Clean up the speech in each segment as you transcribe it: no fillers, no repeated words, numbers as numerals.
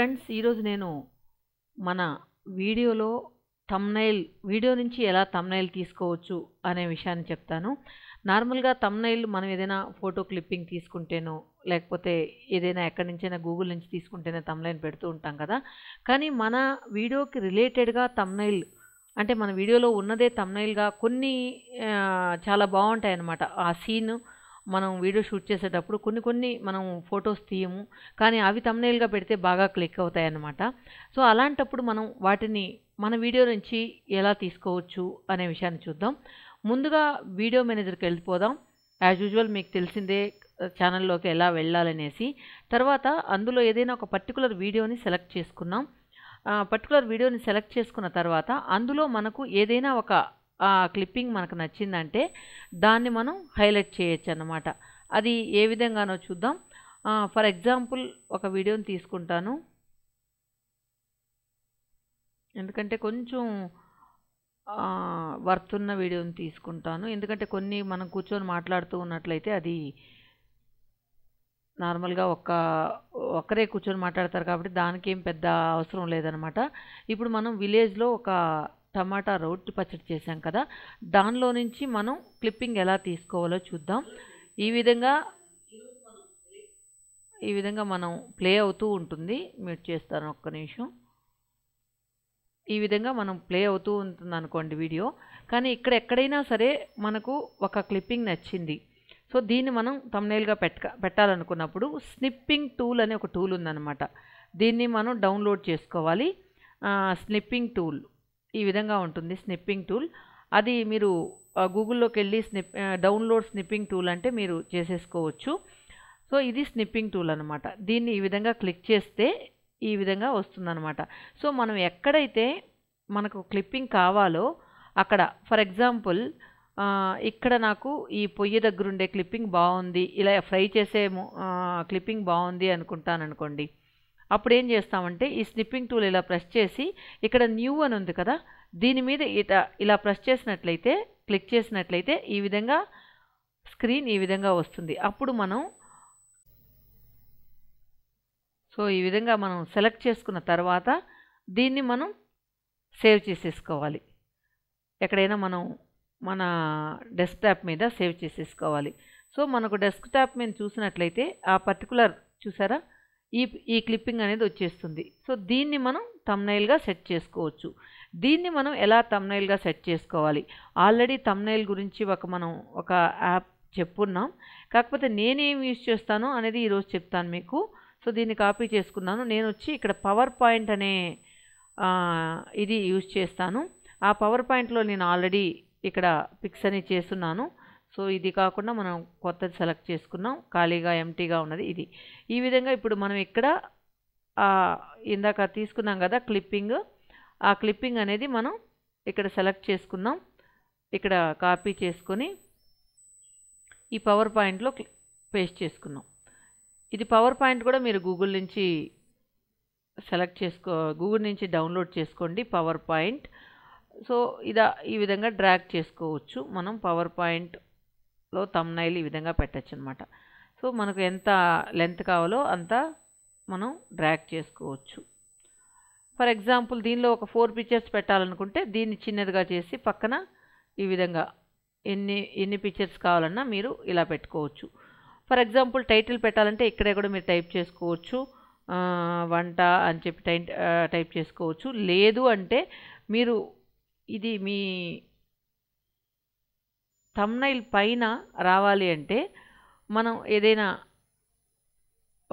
Friends, ఈరోజు నేను మన వీడియోలో వీడియో నుంచి ఎలా థంబ్నెయిల్ తీసుకోవచ్చు అనే విషయాన్ని చెప్తాను. నార్మల్గా థంబ్నెయిల్ మనం ఏదైనా ఫోటో క్లిప్పింగ్ తీసుకుంటేనో లేకపోతే ఏదైనా ఎక్కడి నుంచైనా గూగుల్ నుంచి తీసుకుంటేనే థంబ్నెయిల్ పెడుతూ ఉంటాం కదా. కానీ మన వీడియోకి రిలేటెడ్గా థంబ్నెయిల్ అంటే మన వీడియోలో ఉన్నదే థంబ్నెయిల్గా కొన్ని చాలా బాగుంటాయి అన్నమాట. ఆ సీన్ మనం వీడియో షూట్ చేసేటప్పుడు కొన్ని మనం ఫొటోస్ తీయము, కానీ అవి థంబ్నెయిల్గా పెడితే బాగా క్లిక్ అవుతాయి అన్నమాట. సో అలాంటప్పుడు మనం వాటిని మన వీడియో నుంచి ఎలా తీసుకోవచ్చు అనే విషయాన్ని చూద్దాం. ముందుగా వీడియో మేనేజర్కి వెళ్ళిపోదాం. యాజ్ యూజువల్ మీకు తెలిసిందే ఛానల్లోకి ఎలా వెళ్ళాలనేసి. తర్వాత అందులో ఏదైనా ఒక పర్టికులర్ వీడియోని సెలెక్ట్ చేసుకున్నాం. పర్టికులర్ వీడియోని సెలెక్ట్ చేసుకున్న తర్వాత అందులో మనకు ఏదైనా ఒక క్లిప్పింగ్ మనకు నచ్చిందంటే దాన్ని మనం హైలైట్ చేయొచ్చు అన్నమాట. అది ఏ విధంగానో చూద్దాం. ఫర్ ఎగ్జాంపుల్ ఒక వీడియోని తీసుకుంటాను, ఎందుకంటే కొంచెం వర్త్ ఉన్న వీడియోని తీసుకుంటాను. ఎందుకంటే కొన్ని మనం కూర్చొని మాట్లాడుతూ ఉన్నట్లయితే అది నార్మల్గా ఒక్కరే కూర్చొని మాట్లాడతారు కాబట్టి దానికి ఏం పెద్ద అవసరం లేదనమాట. ఇప్పుడు మనం విలేజ్లో ఒక టమాటా రోటి పచ్చడి చేసాం కదా, దానిలో నుంచి మనం క్లిప్పింగ్ ఎలా తీసుకోవాలో చూద్దాం. ఈ విధంగా మనం ప్లే అవుతూ ఉంటుంది. మ్యూట్ చేస్తాను ఒక్క నిమిషం. ఈ విధంగా మనం ప్లే అవుతూ ఉంటుంది అనుకోండి వీడియో. కానీ ఇక్కడ ఎక్కడైనా సరే మనకు ఒక క్లిప్పింగ్ నచ్చింది. సో దీన్ని మనం థంబ్నెయిల్గా పెట్టాలనుకున్నప్పుడు స్నిప్పింగ్ టూల్ అనే ఒక టూల్ ఉందన్నమాట. దీన్ని మనం డౌన్లోడ్ చేసుకోవాలి. స్నిప్పింగ్ టూల్ ఈ విధంగా ఉంటుంది. స్నిప్పింగ్ టూల్ అది మీరు గూగుల్లోకి వెళ్ళి డౌన్లోడ్ స్నిప్పింగ్ టూల్ అంటే మీరు చేసేసుకోవచ్చు. సో ఇది స్నిప్పింగ్ టూల్ అనమాట. దీన్ని ఈ విధంగా క్లిక్ చేస్తే ఈ విధంగా వస్తుందన్నమాట. సో మనం ఎక్కడైతే మనకు క్లిప్పింగ్ కావాలో అక్కడ, ఫర్ ఎగ్జాంపుల్ ఇక్కడ నాకు ఈ పొయ్యి దగ్గర ఉండే క్లిప్పింగ్ బాగుంది, ఇలా ఫ్రై చేసే క్లిప్పింగ్ బాగుంది అనుకుంటాను అనుకోండి. అప్పుడు ఏం చేస్తామంటే ఈ స్నిప్పింగ్ టూల్ ఇలా ప్రెస్ చేసి ఇక్కడ న్యూ అని ఉంది కదా, దీని మీద ఇలా ప్రెస్ చేసినట్లయితే, క్లిక్ చేసినట్లయితే ఈ విధంగా స్క్రీన్ ఈ విధంగా వస్తుంది. అప్పుడు ఈ విధంగా మనం సెలెక్ట్ చేసుకున్న తర్వాత దీన్ని మనం సేవ్ చేసేసుకోవాలి. ఎక్కడైనా మనం మన డెస్క్టాప్ మీద సేవ్ చేసేసుకోవాలి. సో మనకు డెస్క్టాప్ మీద చూసినట్లయితే ఆ పర్టికులర్ చూసారా ఈ క్లిప్పింగ్ అనేది వచ్చేస్తుంది. సో దీన్ని మనం థంబ్నెయిల్గా సెట్ చేసుకోవచ్చు. దీన్ని మనం ఎలా థంబ్నెయిల్గా సెట్ చేసుకోవాలి, ఆల్రెడీ థంబ్నెయిల్ గురించి మనం ఒక యాప్ చెప్పున్నాం. కాకపోతే నేనేం యూజ్ చేస్తానో అనేది ఈరోజు చెప్తాను మీకు. సో దీన్ని కాపీ చేసుకున్నాను. నేను వచ్చి ఇక్కడ పవర్ పాయింట్ అనే ఇది యూజ్ చేస్తాను. ఆ పవర్ పాయింట్లో నేను ఆల్రెడీ ఇక్కడ పిక్స్ అని చేస్తున్నాను. సో ఇది కాకుండా మనం కొత్తది సెలెక్ట్ చేసుకున్నాం, ఖాళీగా ఎంటీగా ఉన్నది ఇది. ఈ విధంగా ఇప్పుడు మనం ఇక్కడ ఇందాక తీసుకున్నాం కదా క్లిప్పింగ్, ఆ క్లిప్పింగ్ అనేది మనం ఇక్కడ సెలెక్ట్ చేసుకున్నాం. ఇక్కడ కాపీ చేసుకొని ఈ పవర్ పాయింట్లో పేస్ట్ చేసుకున్నాం. ఇది పవర్ పాయింట్ కూడా మీరు గూగుల్ నుంచి గూగుల్ నుంచి డౌన్లోడ్ చేసుకోండి పవర్ పాయింట్. సో ఈ విధంగా డ్రాగ్ చేసుకోవచ్చు. మనం పవర్ పాయింట్లో థంబ్నెయిల్ ఈ విధంగా పెట్టచ్చు అనమాట. సో మనకు ఎంత లెంత్ కావాలో అంత మనం డ్రాగ్ చేసుకోవచ్చు. ఫర్ ఎగ్జాంపుల్ దీనిలో ఒక 4 పిక్చర్స్ పెట్టాలనుకుంటే దీన్ని చిన్నదిగా చేసి పక్కన ఈ విధంగా ఎన్ని పిక్చర్స్ కావాలన్నా మీరు ఇలా పెట్టుకోవచ్చు. ఫర్ ఎగ్జాంపుల్ టైటిల్ పెట్టాలంటే ఇక్కడే కూడా మీరు టైప్ చేసుకోవచ్చు, వంట అని చెప్పి టైప్ చేసుకోవచ్చు. లేదు అంటే మీరు ఇది మీ థంబ్నెయిల్ పైన రావాలి అంటే మనం ఏదైనా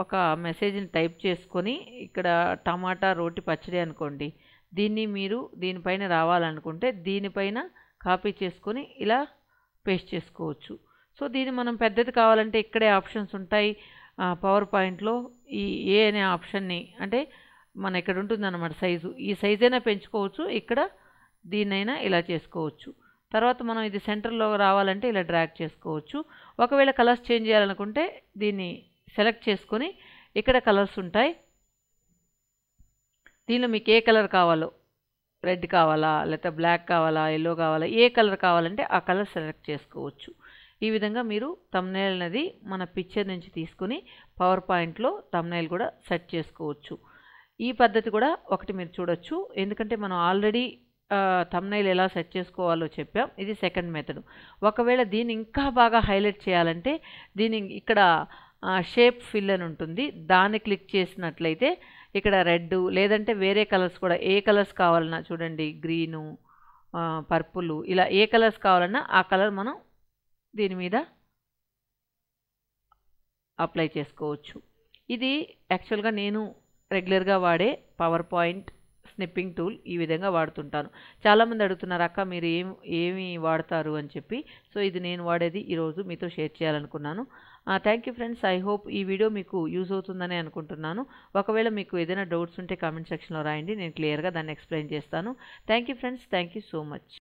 ఒక మెసేజ్ని టైప్ చేసుకొని ఇక్కడ టమాటా రోటి పచ్చడి అనుకోండి, మీరు దీనిపైన రావాలనుకుంటే దీనిపైన కాపీ చేసుకొని ఇలా పేస్ట్ చేసుకోవచ్చు. సో దీన్ని మనం పెద్దది కావాలంటే ఇక్కడే ఆప్షన్స్ ఉంటాయి. పవర్ పాయింట్లో ఈ ఏ అనే ఆప్షన్ని అంటే మన ఇక్కడ ఉంటుందన్నమాట సైజు. ఈ సైజ్ అయినా పెంచుకోవచ్చు, ఇక్కడ దీన్నైనా ఇలా చేసుకోవచ్చు. తర్వాత మనం ఇది సెంటర్లో రావాలంటే ఇలా డ్రాగ్ చేసుకోవచ్చు. ఒకవేళ కలర్స్ చేంజ్ చేయాలనుకుంటే దీన్ని సెలెక్ట్ చేసుకొని ఇక్కడ కలర్స్ ఉంటాయి. దీనిలో మీకు ఏ కలర్ కావాలో, రెడ్ కావాలా లేకపోతే బ్లాక్ కావాలా, ఎల్లో కావాలా, ఏ కలర్ కావాలంటే ఆ కలర్ సెలెక్ట్ చేసుకోవచ్చు. ఈ విధంగా మీరు థంబ్నెయిల్ అనేది మన పిక్చర్ నుంచి తీసుకుని పవర్ పాయింట్లో థంబ్నెయిల్ కూడా సెట్ చేసుకోవచ్చు. ఈ పద్ధతి కూడా ఒకటి మీరు చూడొచ్చు. ఎందుకంటే మనం ఆల్రెడీ థంబ్‌నెయిల్ ఎలా సెట్ చేసుకోవాలో చెప్పాం. ఇది సెకండ్ మెథడ్. ఒకవేళ దీన్ని ఇంకా బాగా హైలైట్ చేయాలంటే దీన్ని ఇక్కడ షేప్ ఫిల్ అని ఉంటుంది. దాన్ని క్లిక్ చేసినట్లయితే ఇక్కడ రెడ్ లేదంటే వేరే కలర్స్ కూడా ఏ కలర్స్ కావాలన్నా చూడండి, గ్రీను, పర్పుల్, ఇలా ఏ కలర్స్ కావాలన్నా ఆ కలర్ మనం దీని మీద అప్లై చేసుకోవచ్చు. ఇది యాక్చువల్గా నేను రెగ్యులర్గా వాడే పవర్ పాయింట్ స్నిప్పింగ్ టూల్. ఈ విధంగా వాడుతుంటాను. చాలామంది అడుగుతున్నారు, అక్క మీరు ఏమి వాడతారు అని చెప్పి. సో ఇది నేను వాడేది ఈరోజు మీతో షేర్ చేయాలనుకున్నాను. Thank you friends. I hope ఈ వీడియో మీకు యూజ్ అవుతుందని అనుకుంటున్నాను. ఒకవేళ మీకు ఏదైనా డౌట్స్ ఉంటే కామెంట్ సెక్షన్లో రాయండి, నేను క్లియర్గా దాన్ని ఎక్స్ప్లెయిన్ చేస్తాను. Thank you friends. Thank you so much.